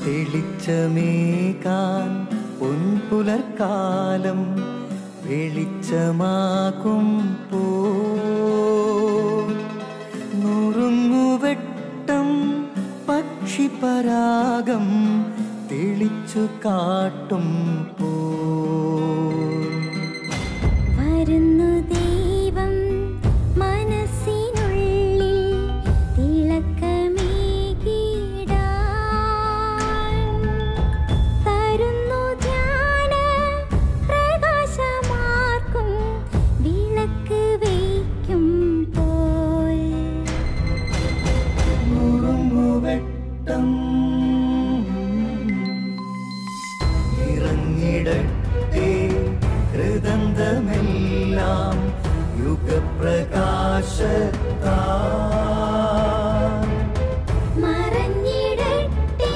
തെളിച്ചമേകാൻ പൊൻപുലർക്കാലം വെളിച്ചമാകുമ്പോ നുറുങ്ങുവെട്ടം പക്ഷിപരാഗം തെളിച്ചു കാട്ടുമ്പോ വരുന്നു ദൈവം മനസ്സിനുള്ളിൽ തിളക്കമേകിടാൻ തരുന്നു ധ്യാന പ്രകാശമാർക്കും വിളക്ക് വയ്ക്കുമ്പോൾ നുറുങ്ങുവെട്ടം ഇറങ്ങിടട്ടെ ഹൃദന്തമെല്ലാം യുഗപ്രകാശത്താൽ മറഞ്ഞിടട്ടെ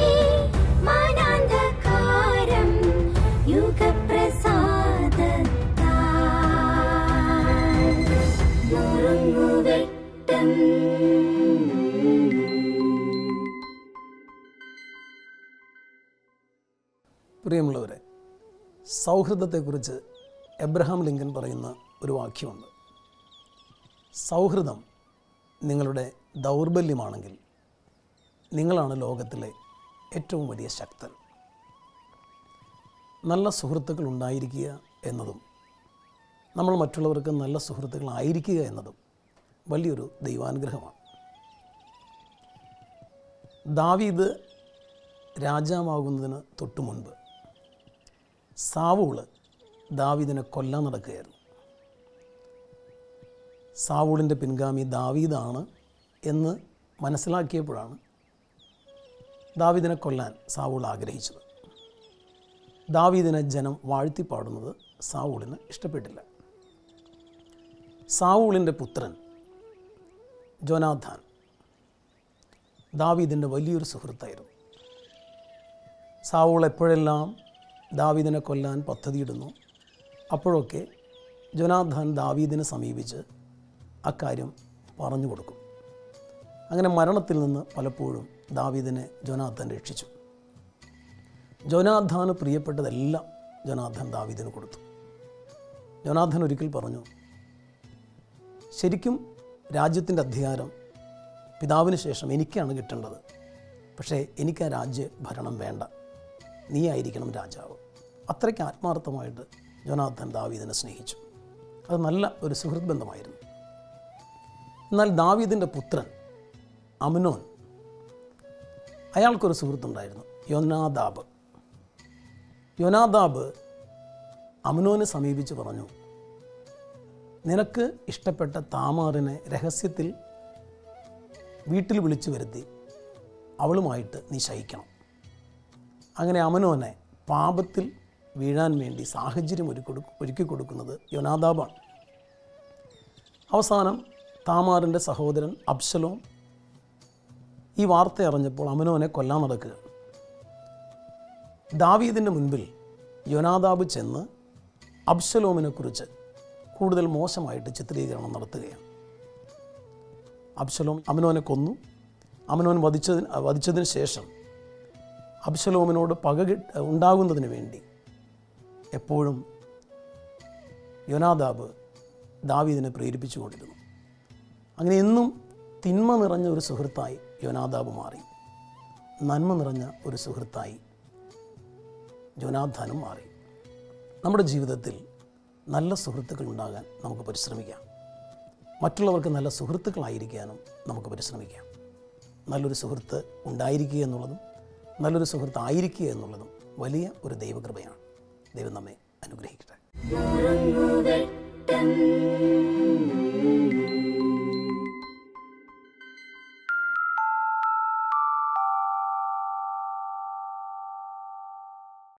മനാന്ധകാരം യുഗപ്രസാദത്താൽ നുറുങ്ങുവെട്ടം. പ്രിയമുള്ളവരെ, സൗഹൃദത്തെക്കുറിച്ച് എബ്രഹാം ലിങ്കൻ പറയുന്ന ഒരു വാക്യമുണ്ട്. സൗഹൃദം നിങ്ങളുടെ ദൗർബല്യമാണെങ്കിൽ നിങ്ങളാണ് ലോകത്തിലെ ഏറ്റവും വലിയ ശക്തൻ. നല്ല സുഹൃത്തുക്കൾ ഉണ്ടായിരിക്കുക എന്നതും നമ്മൾ മറ്റുള്ളവർക്ക് നല്ല സുഹൃത്തുക്കളായിരിക്കുക എന്നതും വലിയൊരു ദൈവാനുഗ്രഹമാണ്. ദാവീദ് രാജാവാകുന്നതിന് തൊട്ടു മുൻപ് സാവൂള് ദാവീദിനെ കൊല്ലാൻ നടക്കുകയായിരുന്നു. സാവൂളിൻ്റെ പിൻഗാമി ദാവീദാണ് എന്ന് മനസ്സിലാക്കിയപ്പോഴാണ് ദാവീദിനെ കൊല്ലാൻ സാവൂൾ ആഗ്രഹിച്ചത്. ദാവീദിനെ ജനം വാഴ്ത്തിപ്പാടുന്നത് സാവൂളിന് ഇഷ്ടപ്പെട്ടില്ല. സാവൂളിൻ്റെ പുത്രൻ ജോനാഥാൻ ദാവീദിൻ്റെ വലിയൊരു സുഹൃത്തായിരുന്നു. സാവൂൾ എപ്പോഴെല്ലാം ദാവീദിനെ കൊല്ലാൻ പദ്ധതിയിടുന്നു അപ്പോഴൊക്കെ ജോനാഥാൻ ദാവീദിനെ സമീപിച്ച് അക്കാര്യം പറഞ്ഞു കൊടുക്കും. അങ്ങനെ മരണത്തിൽ നിന്ന് പലപ്പോഴും ദാവീദിനെ ജോനാഥാൻ രക്ഷിച്ചു. ജോനാഥാന് പ്രിയപ്പെട്ടതെല്ലാം ജോനാഥാൻ ദാവീദിന് കൊടുത്തു. ജോനാഥാൻ ഒരിക്കൽ പറഞ്ഞു, ശരിക്കും രാജ്യത്തിൻ്റെ അധികാരം പിതാവിന് ശേഷം എനിക്കാണ് കിട്ടേണ്ടത്, പക്ഷേ എനിക്ക് ആ രാജ്യഭരണം വേണ്ട, നീ ആയിരിക്കണം രാജാവ്. അത്രയ്ക്ക് ആത്മാർത്ഥമായിട്ട് ജോനാഥാൻ ദാവീദിനെ സ്നേഹിച്ചു. അത് നല്ല ഒരു സുഹൃത്ത് ബന്ധമായിരുന്നു. എന്നാൽ ദാവീദിൻ്റെ പുത്രൻ അമ്നോൻ, അയാൾക്കൊരു സുഹൃത്തുണ്ടായിരുന്നു, യോനാദാബ്. യോനാദാബ് അമ്നോനെ സമീപിച്ച് പറഞ്ഞു, നിനക്ക് ഇഷ്ടപ്പെട്ട താമാറിനെ രഹസ്യത്തിൽ വീട്ടിൽ വിളിച്ചു വരുത്തി അവളുമായിട്ട് നീ ശയിക്കണം. അങ്ങനെ അമ്നോനെ പാപത്തിൽ വീഴാൻ വേണ്ടി സാഹചര്യം ഒരുക്കി കൊടുക്കുന്നത് യോനാദാബാണ്. അവസാനം താമാറിൻ്റെ സഹോദരൻ അബ്ശലോം ഈ വാർത്ത അറിഞ്ഞപ്പോൾ അമ്നോനെ കൊല്ലാൻ നടക്കുക. ദാവീദിൻ്റെ മുൻപിൽ യോനാദാബ് ചെന്ന് അബ്ശലോമിനെക്കുറിച്ച് കൂടുതൽ മോശമായിട്ട് ചിത്രീകരണം നടത്തുകയാണ്. അബ്ശലോം അമ്നോനെ കൊന്നു. അമ്നോൻ വധിച്ചതിന് ശേഷം അബ്ശലോമിനോട് പക ഉണ്ടാകുന്നതിന് വേണ്ടി എപ്പോഴും യോനാദാബ് ദാവീദിനെ പ്രേരിപ്പിച്ചുകൊണ്ടിരുന്നു. അങ്ങനെ എന്നും തിന്മ നിറഞ്ഞ ഒരു സുഹൃത്തായി യോനാദാബ് മാറി. നന്മ നിറഞ്ഞ ഒരു സുഹൃത്തായി ജോനാഥാനും മാറി. നമ്മുടെ ജീവിതത്തിൽ നല്ല സുഹൃത്തുക്കൾ ഉണ്ടാകാൻ നമുക്ക് പരിശ്രമിക്കാം. മറ്റുള്ളവർക്ക് നല്ല സുഹൃത്തുക്കളായിരിക്കാനും നമുക്ക് പരിശ്രമിക്കാം. നല്ലൊരു സുഹൃത്ത് ഉണ്ടായിരിക്കുക എന്നുള്ളതും നല്ലൊരു സുഹൃത്ത് ആയിരിക്കുക എന്നുള്ളതും വലിയ ഒരു ദൈവകൃപയാണ്. ദൈവം നമ്മെ അനുഗ്രഹിക്കട്ടെ.